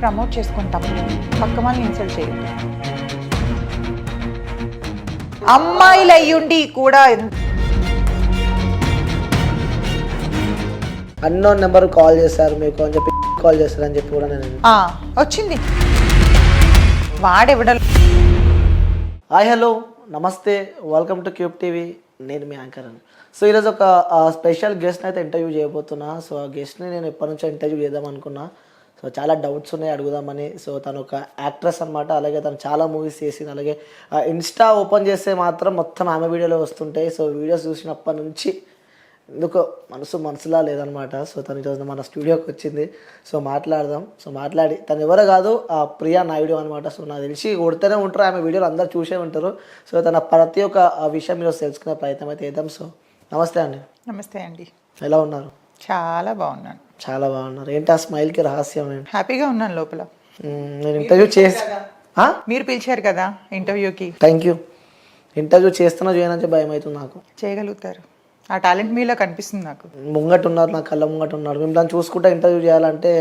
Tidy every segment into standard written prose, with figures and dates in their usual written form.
Promote చేసుకుంటాం, పక్క వాళ్ళని ఇన్సల్ట్ చేయొద్దు. అమ్మాయిలు అయ్యుండి కూడా అన్నోన్ నెంబర్ కాల్ చేశారు మీకు అని చెప్పి కాల్ చేస్తారని చెప్పి కూడా నేను వచ్చింది. వాడెవడ. హాయ్ హలో నమస్తే, వెల్కమ్ టు క్యూబ్ టీవీ. నేను మీ యాంకర్ అని. సో ఈరోజు ఒక స్పెషల్ గెస్ట్ని అయితే ఇంటర్వ్యూ చేయబోతున్నా. సో ఆ గెస్ట్ని నేను ఎప్పటి నుంచో ఇంటర్వ్యూ చేద్దాం అనుకున్నా. సో చాలా డౌట్స్ ఉన్నాయి అడుగుదామని. సో తను ఒక యాక్ట్రెస్ అనమాట. అలాగే తను చాలా మూవీస్ చేసింది. అలాగే ఇన్స్టా ఓపెన్ చేస్తే మాత్రం మొత్తం ఆమె వీడియోలో వస్తుంటాయి. సో వీడియోస్ చూసినప్పటి నుంచి ఎందుకో మనసులా లేదనమాట. సో తను ఈరోజు మన స్టూడియోకి వచ్చింది. సో మాట్లాడదాం. సో మాట్లాడి తను ఎవరో కాదు, ప్రియా నాయుడు అనమాట. సో నాకు తెలిసి కొడుతూనే ఉంటారు, ఆమె వీడియోలు అందరూ చూసే ఉంటారు. సో తన ప్రతి ఒక్క విషయం ఈరోజు తెలుసుకునే ప్రయత్నం అయితే చేద్దాం. సో నమస్తే అండి. నమస్తే అండి. ఎలా ఉన్నారు? చాలా బాగున్నాను. చాలా బాగున్నారు. ఏంటి ఆ స్మైల్కి రహస్యం ఏంటి? హ్యాపీగా ఉన్నాను లోపల. నేను ఇంటర్వ్యూ చేసి మీరు పిలిచారు కదా ఇంటర్వ్యూకి. Thank you. ఇంటర్వ్యూ చేస్తున్నా చేయనంటే భయం అవుతుంది నాకు. చేయగలుగుతారు, ఆ టాలెంట్ మీలో కనిపిస్తుంది నాకు. ముంగట ఉన్నారు, నా కళ్ళ ముంగట ఉన్నారు. మేము దాన్ని చూసుకుంటా ఇంటర్వ్యూ చేయాలంటే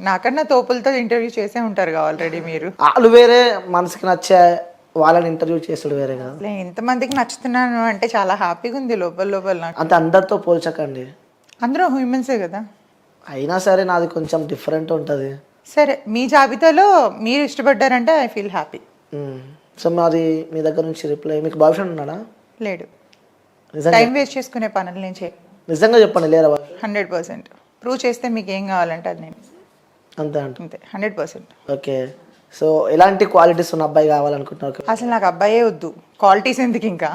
నాకన్నా తోపులతో ఇంటర్వ్యూ చేసే ఉంటారు ఆల్రెడీ మీరు. వాళ్ళు వేరే, మనసుకి నచ్చే వాళ్ళని ఇంటర్వ్యూ చేస్తాడు వేరే కదా. ఎంతమందికి నచ్చుతున్నాను అంటే చాలా హ్యాపీగా ఉంది లోపల నాకు. అంత అందరితో పోల్చకండి, అందరూ హ్యూమన్సే కదా. అయినా సరే నాది కొంచెం డిఫరెంట్ ఉంటుంది. సరే, మీ జాబితాలో మీరు ఇష్టపడ్డారంటే ఐ ఫీల్ హ్యాపీ. సో మాది మీ దగ్గర నుంచి రిప్లై. మీకు బాయ్ ఫ్రెండ్ ఉన్నాడా? లేడు. నిజంగా టైం వేస్ట్ చేసుకునే పనులు నేను చేయ. నిజంగా చెప్పండి, లేరా? 100% ప్రూవ్ చేస్తే మీకు ఏం కావాలంటే అది నేను. అంతే అంటే అంతే, 100%. ఓకే. సో ఎలాంటి క్వాలిటీస్ ఉన్న అబ్బాయి కావాలనుకుంటున్నారు? అసలు నాకు అబ్బాయే వద్దు, క్వాలిటీస్ ఎందుకు ఇంకా.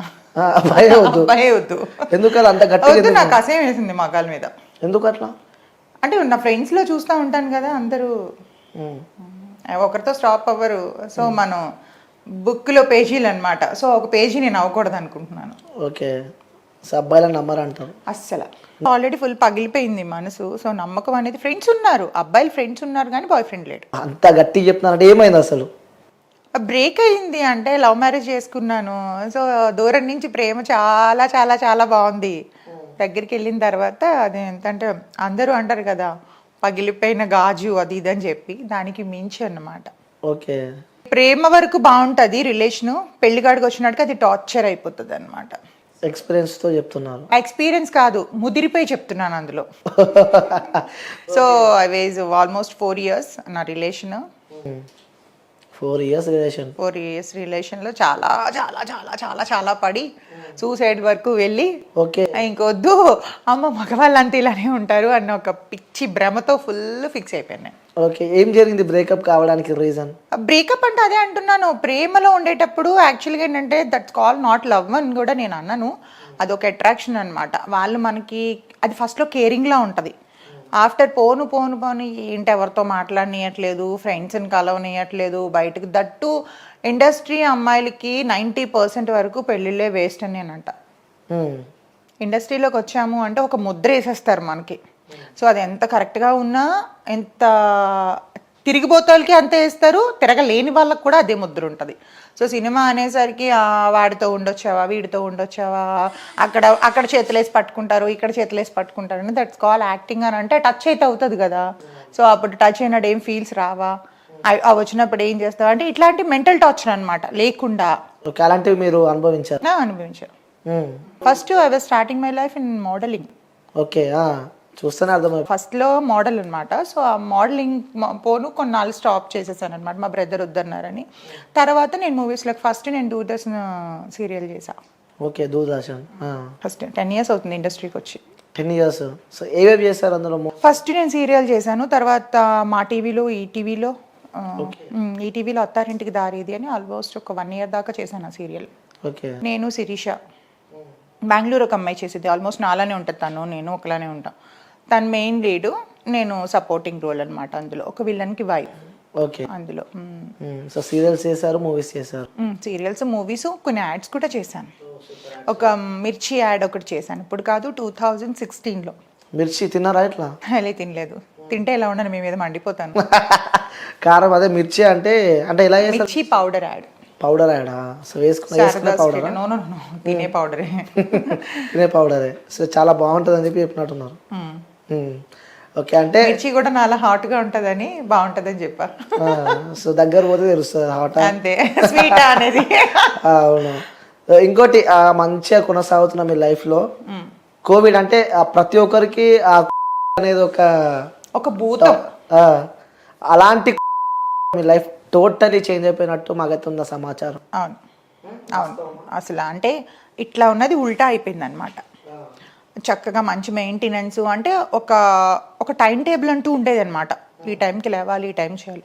అబ్బాయే వద్దు. అబ్బాయే వద్దు. ఎందుకు అలా అంత గట్టిగా? నాకు అసేం వేసింది మా కాళ్ళ మీద. ఎందుకు అట్లా అంటే నా ఫ్రెండ్స్లో చూస్తూ ఉంటాను కదా, అందరూ ఒకరితో స్టాప్ అవ్వరు. సో మనం బుక్లో పేజీలు అనమాట. సో ఒక పేజీ నేను అవ్వకూడదు అనుకుంటున్నాను. ఓకే. సో అబ్బాయిలను నమ్మరంటారు అస్సలు. ఆల్రెడీ ఫుల్ పగిలిపోయింది మనసు. సో నమ్మకం అనేది, ఫ్రెండ్స్ ఉన్నారు, అబ్బాయిలు ఫ్రెండ్స్ ఉన్నారు కానీ బాయ్ ఫ్రెండ్ లేడు. అంత గట్టి చెప్తున్నారంటే ఏమైంది అసలు? బ్రేక్ అయింది అంటే లవ్ మ్యారేజ్ చేసుకున్నాను. సో దూరం నుంచి ప్రేమ చాలా చాలా చాలా బాగుంది. దగ్గరికి వెళ్ళిన తర్వాత అది ఎంతంటే అందరూ అంటారు కదా పగిలిపోయిన గాజు అది ఇది అని చెప్పి, దానికి మించి అన్నమాట. ఓకే. ప్రేమ వరకు బాగుంటుంది రిలేషను, పెళ్లిగాడికి వచ్చినట్టుగా అది టార్చర్ అయిపోతుంది అనమాట. ఎక్స్పీరియన్స్తో చెప్తున్నారు? ఎక్స్పీరియన్స్ కాదు, ముదిరిపోయి చెప్తున్నాను అందులో. So I was almost 4 years నా రిలేషన్. 4 years relation. 4 years రిలేషన్లో చాలా చాలా చాలా చాలా చాలా పడి సూసైడ్ వరకు వెళ్ళి, ఓకే ఇంకొద్దు అమ్మ మగవాళ్ళంతా ఇలానే ఉంటారు అన్న ఒక పిచ్చి భ్రమతో ఫుల్ ఫిక్స్ అయిపోయాను. ఓకే. ఏం జరిగింది బ్రేకప్ కావడానికి రీజన్? బ్రేకప్ అంటే అదే అంటున్నాను, ప్రేమలో ఉండేటప్పుడు యాక్చువల్గా ఏంటంటే దట్స్ కాల్ నాట్ లవ్ అని కూడా నేను అన్నాను. అదొక అట్రాక్షన్ అనమాట. వాళ్ళు మనకి అది ఫస్ట్లో కేరింగ్లా ఉంటుంది. ఆఫ్టర్ పోను ఏంటి ఎవరితో మాట్లాడనీయట్లేదు, ఫ్రెండ్స్ని కలవనీయట్లేదు బయటకు. దట్టు ఇండస్ట్రీ అమ్మాయిలకి 90% వరకు పెళ్ళిళ్ళే వేస్ట్ అని నేనంట. ఇండస్ట్రీలోకి వచ్చాము అంటే ఒక ముద్ర వేసేస్తారు మనకి. సో అది ఎంత కరెక్ట్గా ఉన్నా, ఎంత తిరిగిపోతాలకి అంతే వేస్తారు, తిరగలేని వాళ్ళకి కూడా అదే ముద్ర ఉంటుంది. సో సినిమా అనేసరికి వాడితో ఉండొచ్చావా, వీడితో ఉండొచ్చావా, అక్కడ చేతులేసి పట్టుకుంటారు, ఇక్కడ చేతులేసి పట్టుకుంటారు అని. దట్స్ కాల్ యాక్టింగ్ అని. అంటే టచ్ అయితే అవుతుంది కదా. సో అప్పుడు టచ్ అయినట్టు ఏం ఫీల్స్ రావా, అవి వచ్చినప్పుడు ఏం చేస్తావు అంటే ఇట్లాంటి మెంటల్ టార్చర్ అనమాట లేకుండా. అలాంటివి మీరు అనుభవించారు? First I was starting my life in modelling. Okay. చూస్తేనే అర్థమైంది. ఫస్ట్లో మోడల్ అనమాట. సో ఆ మోడలింగ్ కొన్నాళ్ళు స్టాప్ చేసేసాను అనమాట, మా బ్రదర్ వద్దన్నారని. తర్వాత నేను మూవీస్లోకి ఫస్ట్ నేను దూరదర్శన్ సీరియల్ చేసా. ఓకే. దూరదర్శన్ ఫస్ట్ 10 years అవుతుంది ఇండస్ట్రీకి వచ్చి. 10 years. సో ఏవేవి చేశారు అందులో? ఫస్ట్ నేను సీరియల్ చేశాను, తర్వాత మా టీవీలో, ఈటీవీలో అత్తారింటికి దారేది అని ఆల్మోస్ట్ ఒక 1 year దాకా చేశాను ఆ సీరియల్. ఓకే. నేను శిరీష, బెంగళూరు ఒక అమ్మాయి చేసేది. ఆల్మోస్ట్ నాలానే ఉంటుంది తను, నేను ఒకలానే ఉంటాను. తను మెయిన్ లీడు, నేను సపోర్టింగ్ రోల్ అనమాట. అందులో ఒక విలన్కి వైఫ్. ఓకే. అందులో సో సీరియల్స్ చేశారు, మూవీస్ చేశారు? సీరియల్స్, మూవీస్, కొన్ని యాడ్స్ కూడా చేశాను. ఒక మిర్చి యాడ్ ఒకటి చేశాను, ఇప్పుడు కాదు 2016లో. మిర్చి తిన్నారా? ఇట్లా అలా తినలేదు, తింటే ఎలా ఉండను మీ మీద మండిపోతాను. కారం అదే మిర్చి అంటే ఎలా చేస్తారు? మిర్చి పౌడర్ యాడ్. పౌడర్ యాడా? సో వేసుకునే పౌడర్? తినే పౌడరే. తినే పౌడరే. సో చాలా బాగుంటుంది అని చెప్పి చెప్పినట్టున్నారు. ఓకే అంటే మిర్చి కూడా నాలా హాట్ గా ఉంటదని బాగుంటదని చెప్పా. సో దగ్గర పోతే తెలుస్తుంది హాట్. అంతే స్వీట్ అనేది. అవును. ఇంకోటి మంచిగా కొనసాగుతున్న మీ లైఫ్లో కోవిడ్ అంటే ప్రతి ఒక్కరికి ఆ అనేది ఒక భూతం. అలాంటి మీ లైఫ్ టోటలీ చేంజ్ అయిపోయినట్టు మాకైతే ఉందా సమాచారం? అవును అవును, అసలు అంటే ఇట్లా ఉన్నది ఉల్టా అయిపోయింది అనమాట. చక్కగా మంచి మెయింటెనెన్స్ అంటే ఒక టైం టేబుల్ అంటూ ఉండేది అనమాట. ఈ టైంకి లేవాలి, ఈ టైం చేయాలి.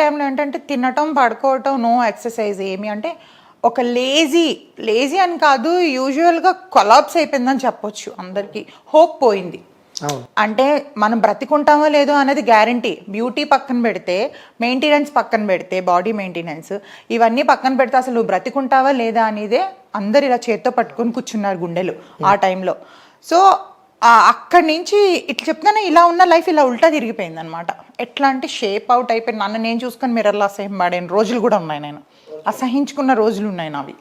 టైంలో ఏంటంటే తినటం పడుకోవటం, నో ఎక్సర్సైజ్ ఏమి, అంటే ఒక లేజీ అని కాదు, యూజువల్గా కొలాప్స్ అయిపోయిందని చెప్పొచ్చు. అందరికీ హోప్ పోయింది. అంటే మనం బ్రతికుంటామో లేదో అనేది గ్యారంటీ. బ్యూటీ పక్కన పెడితే, మెయింటెనెన్స్ పక్కన పెడితే, బాడీ మెయింటెనెన్స్ ఇవన్నీ పక్కన పెడితే అసలు నువ్వు బ్రతికుంటావా లేదా అనేదే అందరు ఇలా చేత్తో పట్టుకొని కూర్చున్నారు గుండెలు ఆ టైంలో. సో అక్కడి నుంచి ఇట్లా చెప్తానే ఇలా ఉన్న లైఫ్ ఇలా ఉల్టా తిరిగిపోయింది అనమాట. ఎట్లా అంటే షేప్ అవుట్ అయిపోయింది. నన్ను నేను చూసుకొని మిర్రర్లో అసహ్యం పడిన రోజులు కూడా ఉన్నాయి, నేను అసహించుకున్న రోజులు ఉన్నాయి నావి.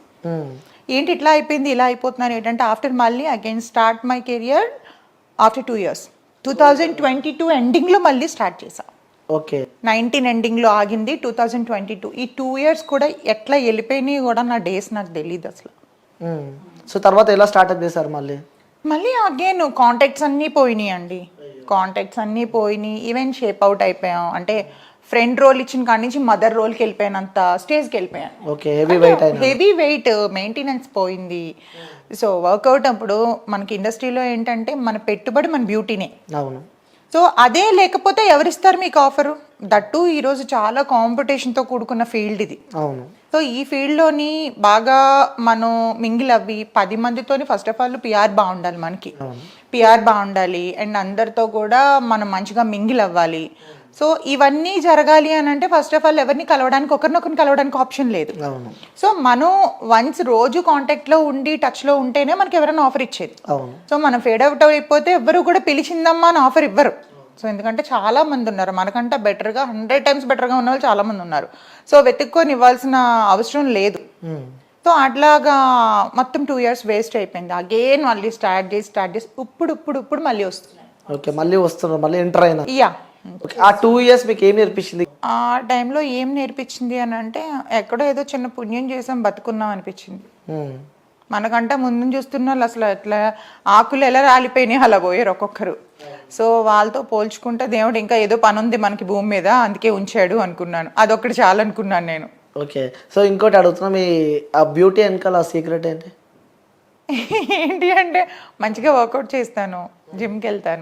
ఏంటి ఇట్లా అయిపోయింది, ఇలా అయిపోతున్నాను ఏంటంటే ఆఫ్టర్ మళ్ళీ again start my career after 2 years. 2022 ఎండింగ్లో మళ్ళీ స్టార్ట్ చేశా. ఓకే 19 ఎండింగ్లో ఆగింది 2022. ఈ 2 years కూడా ఎట్లా వెళ్ళిపోయినాయి కూడా నా డేస్ నాకు తెలియదు అసలు. సో తర్వాత ఎలా స్టార్ట్అప్ చేశారు మళ్ళీ అగైన్ కాంటాక్ట్స్ అన్నీ పోయినాయి అండి. కాంటాక్ట్స్ అన్నీ పోయినాయి. ఈవెన్ షేప్ అవుట్ అయిపోయాం. అంటే ఫ్రెండ్ రోల్ ఇచ్చిన కాడి నుంచి మదర్ రోల్కి వెళ్ళిపోయినంత స్టేజ్కి వెళ్ళిపోయాను. ఓకే హెవీ వెయిట్, మెయింటెనెన్స్ పోయింది. సో వర్కౌట్ అప్పుడు మనకి ఇండస్ట్రీలో ఏంటంటే మన పెట్టుబడి మన బ్యూటీనే. అవును. సో అదే లేకపోతే ఎవరిస్తారు మీకు ఆఫరు? దట్టు ఈరోజు చాలా కాంపిటీషన్తో కూడుకున్న ఫీల్డ్ ఇది. అవును. సో ఈ ఫీల్డ్లోని బాగా మనం మింగిల్ అవ్వి 10 మందితోని ఫస్ట్ ఆఫ్ ఆల్ పిఆర్ బాగుండాలి, మనకి పిఆర్ బాగుండాలి. అండ్ అందరితో కూడా మనం మంచిగా మింగిల్ అవ్వాలి. సో ఇవన్నీ జరగాలి అని అంటే ఫస్ట్ ఆఫ్ ఆల్ ఎవరిని కలవడానికి, ఒకరినొకరిని కలవడానికి ఆప్షన్ లేదు. సో మనం వన్స్ రోజు కాంటాక్ట్లో ఉండి టచ్లో ఉంటేనే మనకి ఎవరైనా ఆఫర్ ఇచ్చేది. సో మనం ఫేడ్ అవుట్ అయిపోతే ఎవరు కూడా పిలిచిందమ్మా అని ఆఫర్ ఇవ్వరు. సో ఎందుకంటే చాలా మంది ఉన్నారు మనకంటే బెటర్గా, 100 times బెటర్గా ఉన్న వాళ్ళు చాలా మంది ఉన్నారు. సో వెతుక్కొని ఇవ్వాల్సిన అవసరం లేదు. సో అట్లాగా మొత్తం 2 years వేస్ట్ అయిపోయింది. అగైన్ మళ్ళీ స్టార్ట్ చేసి ఇప్పుడు మళ్ళీ వస్తున్నాయి. ఓకే మళ్ళీ వస్తున్నారు, మళ్ళీ ఎంటర్ అయినా. యా. ఆ 2 years మీకు ఏం నేర్పించింది? ఆ టైంలో ఏం నేర్పించింది అని అంటే ఎక్కడో ఏదో చిన్న పుణ్యం చేసాం, బతుకున్నాం అనిపించింది. మనకంటే ముందు చూస్తున్న వాళ్ళు అసలు ఎట్లా ఆకులు ఎలా రాలిపోయినాయి అలా పోయారు ఒక్కొక్కరు. సో వాళ్ళతో పోల్చుకుంటే దేవుడు ఇంకా ఏదో పని ఉంది మనకి భూమి మీద, అందుకే ఉంచాడు అనుకున్నాను. అదొక్కటి చాలు అనుకున్నాను నేను. ఓకే. సో ఇంకోటి అడుగుతున్నా, మీ ఆ బ్యూటీ వెనకాల సీక్రెట్ ఏంటి? ఏంటి అంటే మంచిగా వర్కౌట్ చేస్తాను, జిమ్కి వెళ్తాను.